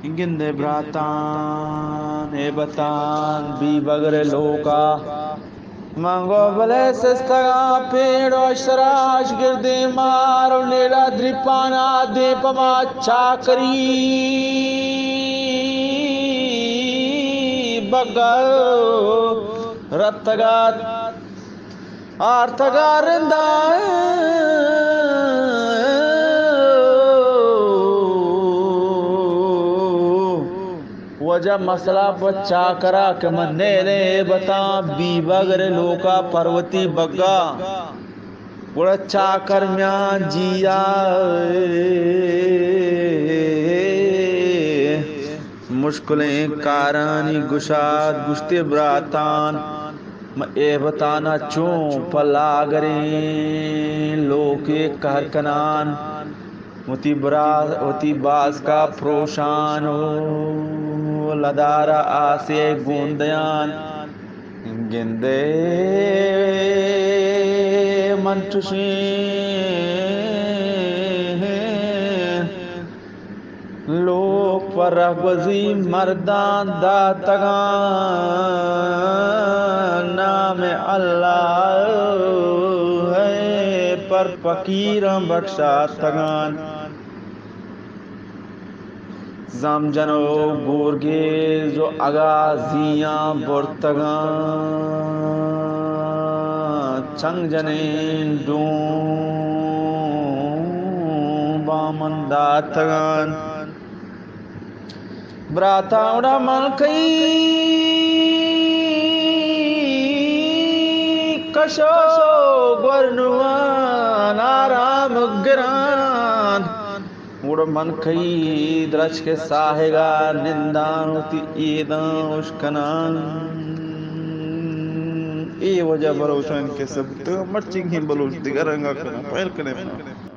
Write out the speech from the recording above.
गिंदे ब्रातान ए बतान B बगरे लोका मंगो भले सस्तगा पेड़ो शराश गिरदे मारो नेड़ा द्रिपाना दीपमा चाकरी बगल रत्तगा आर्थगा रिंदा वजह मसला बच्चा करा के मन्ने रे बता बी बगरे लोका पर्वती बग्गा बड़ा चाकर म्यां जिया मुश्किलें कारानी गुशाद गुश्ते ब्रातान ए बताना चूं पलागरे लोके कहरकनान मुती बास का प्रोशान हो लदारा आसे गोंदयान गिंदे मंचुशी लोक पर रगजी मर्दान दातगा नाम अल्लाह है पर फकीर बख्शा तगान जमजनो गोरगे जो अगाजियां बुरतगा चंग जने डू बामंदा तगान ब्रातावड़ा मन कई कशो गुरनुआन आराम गिरान उड़ मन कई द्रच के साहेगा निंदानुति ईदा उश्कनान ए वजह बरोशन के सब तो मर्चिंग ही बलोच दिगरंगा करना पहल कने